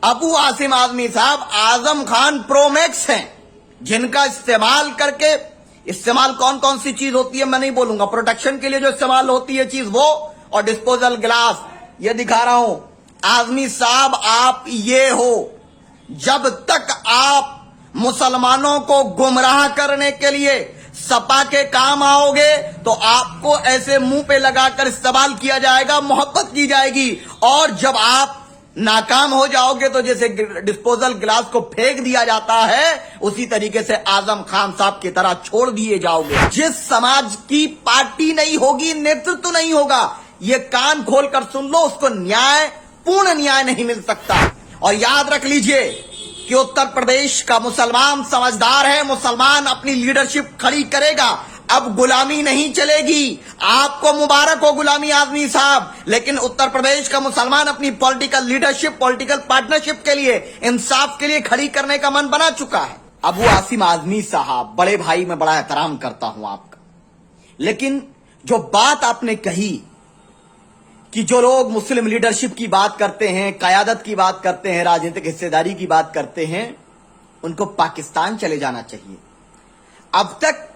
अबू आसिम आजमी साहब Azam Khan pro max हैं, जिनका इस्तेमाल करके, इस्तेमाल कौन कौन सी चीज होती है मैं नहीं बोलूंगा, प्रोटेक्शन के लिए जो इस्तेमाल होती है चीज वो, और डिस्पोजल ग्लास ये दिखा रहा हूं। आजमी साहब आप ये हो, जब तक आप मुसलमानों को गुमराह करने के लिए सपा के काम आओगे तो आपको ऐसे मुंह पे लगाकर इस्तेमाल किया जाएगा, मोहब्बत की जाएगी, और जब आप नाकाम हो जाओगे तो जैसे डिस्पोजल ग्लास को फेंक दिया जाता है उसी तरीके से आजम खान साहब की तरह छोड़ दिए जाओगे। जिस समाज की पार्टी नहीं होगी, नेतृत्व नहीं होगा, ये कान खोलकर सुन लो, उसको न्याय, पूर्ण न्याय नहीं मिल सकता। और याद रख लीजिए कि उत्तर प्रदेश का मुसलमान समझदार है, मुसलमान अपनी लीडरशिप खड़ी करेगा, अब गुलामी नहीं चलेगी। आपको मुबारक हो गुलामी आजमी साहब, लेकिन उत्तर प्रदेश का मुसलमान अपनी पॉलिटिकल लीडरशिप, पॉलिटिकल पार्टनरशिप के लिए, इंसाफ के लिए खड़ी करने का मन बना चुका है। अबू आसिम आजमी साहब बड़े भाई, मैं बड़ा एहतराम करता हूं आपका, लेकिन जो बात आपने कही कि जो लोग मुस्लिम लीडरशिप की बात करते हैं, कयादत की बात करते हैं, राजनीतिक हिस्सेदारी की बात करते हैं, उनको पाकिस्तान चले जाना चाहिए। अब तक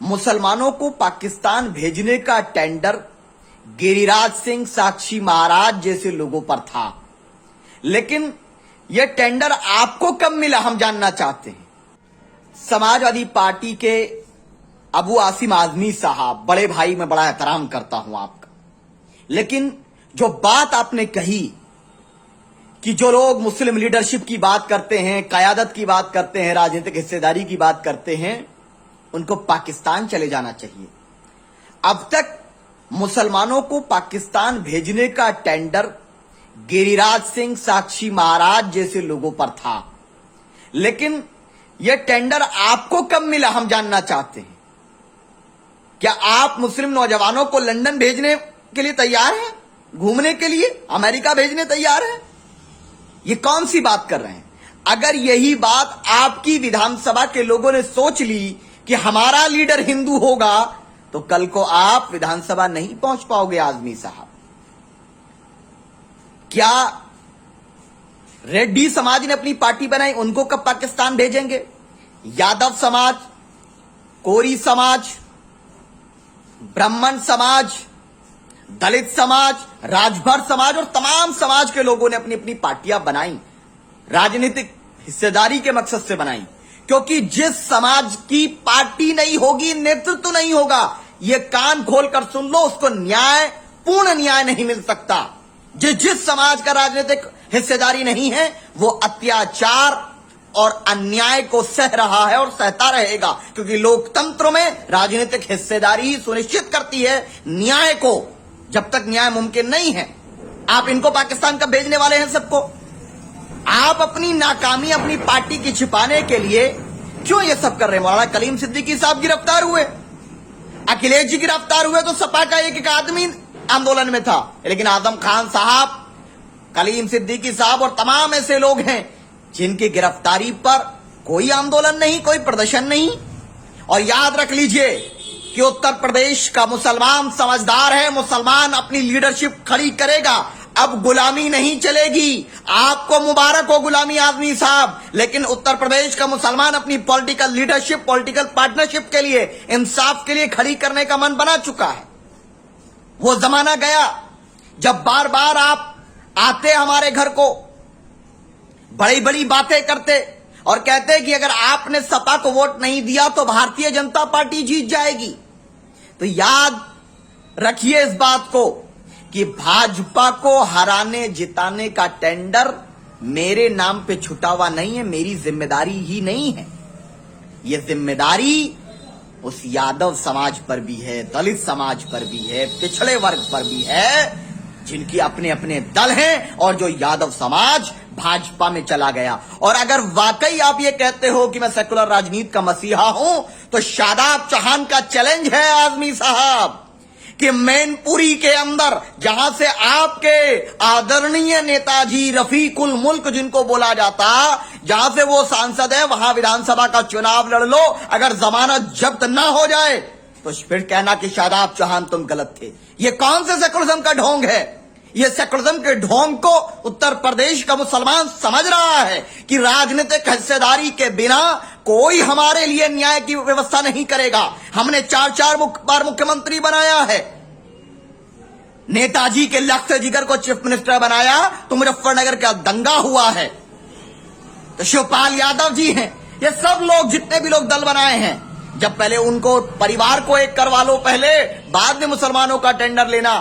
मुसलमानों को पाकिस्तान भेजने का टेंडर गिरिराज सिंह, साक्षी महाराज जैसे लोगों पर था, लेकिन यह टेंडर आपको कब मिला हम जानना चाहते हैं। समाजवादी पार्टी के अबू आसिम आजमी साहब बड़े भाई, मैं बड़ा एहतराम करता हूं आपका, लेकिन जो बात आपने कही कि जो लोग मुस्लिम लीडरशिप की बात करते हैं, कयादत की बात करते हैं, राजनीतिक हिस्सेदारी की बात करते हैं, उनको पाकिस्तान चले जाना चाहिए। अब तक मुसलमानों को पाकिस्तान भेजने का टेंडर गिरिराज सिंह, साक्षी महाराज जैसे लोगों पर था, लेकिन यह टेंडर आपको कब मिला हम जानना चाहते हैं। क्या आप मुस्लिम नौजवानों को लंदन भेजने के लिए तैयार हैं, घूमने के लिए अमेरिका भेजने तैयार हैं? ये कौन सी बात कर रहे हैं? अगर यही बात आपकी विधानसभा के लोगों ने सोच ली कि हमारा लीडर हिंदू होगा, तो कल को आप विधानसभा नहीं पहुंच पाओगे आजमी साहब। क्या रेड्डी समाज ने अपनी पार्टी बनाई, उनको कब पाकिस्तान भेजेंगे? यादव समाज, कोरी समाज, ब्राह्मण समाज, दलित समाज, राजभर समाज और तमाम समाज के लोगों ने अपनी अपनी पार्टियां बनाई, राजनीतिक हिस्सेदारी के मकसद से बनाई, क्योंकि जिस समाज की पार्टी नहीं होगी, नेतृत्व नहीं होगा, यह कान खोलकर सुन लो, उसको न्याय, पूर्ण न्याय नहीं मिल सकता। जिस समाज का राजनीतिक हिस्सेदारी नहीं है वो अत्याचार और अन्याय को सह रहा है और सहता रहेगा, क्योंकि लोकतंत्र में राजनीतिक हिस्सेदारी ही सुनिश्चित करती है न्याय को। जब तक न्याय मुमकिन नहीं है, आप इनको पाकिस्तान कब भेजने वाले हैं सबको? आप अपनी नाकामी अपनी पार्टी की छिपाने के लिए क्यों ये सब कर रहे हैं? मौलाना कलीम सिद्दीकी साहब गिरफ्तार हुए, अखिलेश जी गिरफ्तार हुए, तो सपा का एक एक आदमी आंदोलन में था, लेकिन आजम खान साहब, कलीम सिद्दीकी साहब और तमाम ऐसे लोग हैं जिनकी गिरफ्तारी पर कोई आंदोलन नहीं, कोई प्रदर्शन नहीं। और याद रख लीजिए कि उत्तर प्रदेश का मुसलमान समझदार है, मुसलमान अपनी लीडरशिप खड़ी करेगा, अब गुलामी नहीं चलेगी। आपको मुबारक हो गुलामी आजमी साहब, लेकिन उत्तर प्रदेश का मुसलमान अपनी पॉलिटिकल लीडरशिप, पॉलिटिकल पार्टनरशिप के लिए, इंसाफ के लिए खड़ी करने का मन बना चुका है। वो जमाना गया जब बार बार आप आते हमारे घर को, बड़ी बड़ी बातें करते और कहते कि अगर आपने सपा को वोट नहीं दिया तो भारतीय जनता पार्टी जीत जाएगी। तो याद रखिए इस बात को कि भाजपा को हराने जिताने का टेंडर मेरे नाम पे छुटा हुआ नहीं है, मेरी जिम्मेदारी ही नहीं है। यह जिम्मेदारी उस यादव समाज पर भी है, दलित समाज पर भी है, पिछड़े वर्ग पर भी है, जिनकी अपने अपने दल हैं, और जो यादव समाज भाजपा में चला गया। और अगर वाकई आप ये कहते हो कि मैं सेकुलर राजनीति का मसीहा हूं, तो शादाब चौहान का चैलेंज है आजमी साहब कि मैनपुरी के अंदर, जहां से आपके आदरणीय नेताजी रफीकुल मुल्क जिनको बोला जाता, जहां से वो सांसद है, वहां विधानसभा का चुनाव लड़ लो। अगर जमानत जब्त ना हो जाए तो फिर कहना कि शादाब चौहान तुम गलत थे। ये कौन से सेकुलरिज्म का ढोंग है? ये सेकुलरिज्म के ढोंग को उत्तर प्रदेश का मुसलमान समझ रहा है कि राजनीतिक हिस्सेदारी के बिना कोई हमारे लिए न्याय की व्यवस्था नहीं करेगा। हमने 4 बार मुख्यमंत्री बनाया है। नेताजी के लख्त जिगर को चीफ मिनिस्टर बनाया तो मुजफ्फरनगर का दंगा हुआ है। तो शिवपाल यादव जी हैं, ये सब लोग जितने भी लोग दल बनाए हैं, जब पहले उनको परिवार को एक करवा लो पहले, बाद में मुसलमानों का टेंडर लेना।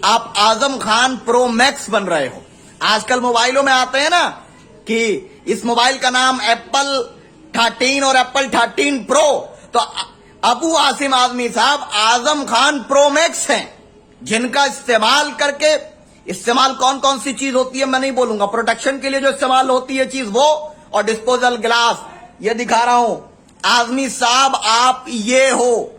आप आजम खान प्रो मैक्स बन रहे हो। आजकल मोबाइलों में आते हैं ना कि इस मोबाइल का नाम एप्पल 13 और एप्पल 13 प्रो, तो अबू आसिम आजमी साहब आजम खान प्रो मैक्स हैं, जिनका इस्तेमाल करके, इस्तेमाल कौन कौन सी चीज होती है मैं नहीं बोलूंगा, प्रोटेक्शन के लिए जो इस्तेमाल होती है चीज वो, और डिस्पोजल गिलास ये दिखा रहा हूं। आजमी साहब आप ये हो,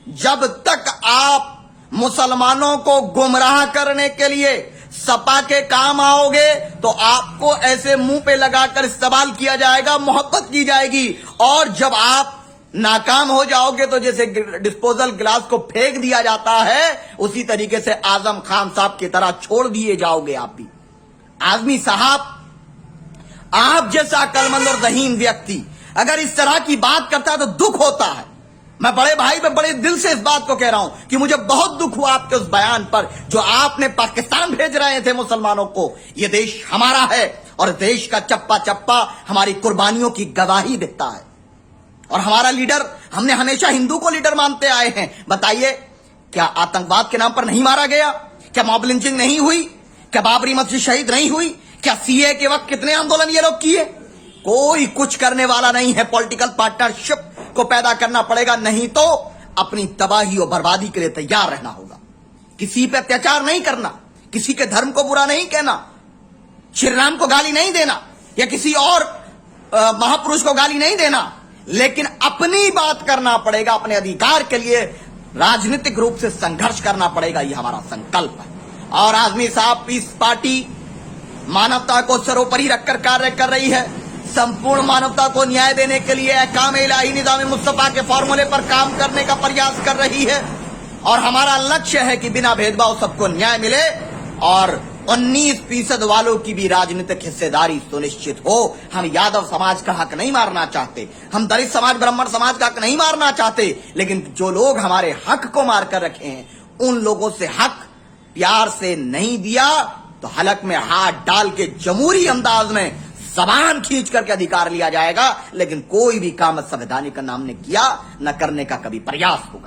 जब तक आप मुसलमानों को गुमराह करने के लिए सपा के काम आओगे तो आपको ऐसे मुंह पे लगाकर इस्तेमाल किया जाएगा, मोहब्बत की जाएगी, और जब आप नाकाम हो जाओगे तो जैसे डिस्पोजल गिलास को फेंक दिया जाता है उसी तरीके से आजम खान साहब की तरह छोड़ दिए जाओगे आप भी। आजमी साहब, आप जैसा अक्लमंद और ज़हीन व्यक्ति अगर इस तरह की बात करता है तो दुख होता है। मैं बड़े भाई में बड़े दिल से इस बात को कह रहा हूं कि मुझे बहुत दुख हुआ आपके उस बयान पर जो आपने पाकिस्तान भेज रहे थे मुसलमानों को। यह देश हमारा है और देश का चप्पा चप्पा हमारी कुर्बानियों की गवाही देता है, और हमारा लीडर, हमने हमेशा हिंदू को लीडर मानते आए हैं। बताइए, क्या आतंकवाद के नाम पर नहीं मारा गया? क्या मॉब लिंचिंग नहीं हुई? क्या बाबरी मस्जिद शहीद नहीं हुई? क्या सीए के वक्त कितने आंदोलन ये लोग किए? कोई कुछ करने वाला नहीं है। पॉलिटिकल पार्टनरशिप को पैदा करना पड़ेगा, नहीं तो अपनी तबाही और बर्बादी के लिए तैयार रहना होगा। किसी पे अत्याचार नहीं करना, किसी के धर्म को बुरा नहीं कहना, श्री राम को गाली नहीं देना या किसी और महापुरुष को गाली नहीं देना, लेकिन अपनी बात करना पड़ेगा। अपने अधिकार के लिए राजनीतिक रूप से संघर्ष करना पड़ेगा, यह हमारा संकल्प है। और आजमी साहब, पीस पार्टी मानवता को सर्वोपरि रखकर कार्य कर रही है। संपूर्ण मानवता को न्याय देने के लिए अहकाम इलाही निज़ाम मुस्तफा के फॉर्मूले पर काम करने का प्रयास कर रही है, और हमारा लक्ष्य है कि बिना भेदभाव सबको न्याय मिले और 19% वालों की भी राजनीतिक हिस्सेदारी सुनिश्चित हो। हम यादव समाज का हक नहीं मारना चाहते, हम दलित समाज, ब्राह्मण समाज का हक नहीं मारना चाहते, लेकिन जो लोग हमारे हक को मार कर रखे हैं उन लोगों से हक प्यार से नहीं दिया तो हलक में हाथ डाल के जमहूरी अंदाज में जबान खींच करके अधिकार लिया जाएगा, लेकिन कोई भी काम संवैधानिक नाम ने किया न करने का कभी प्रयास होगा।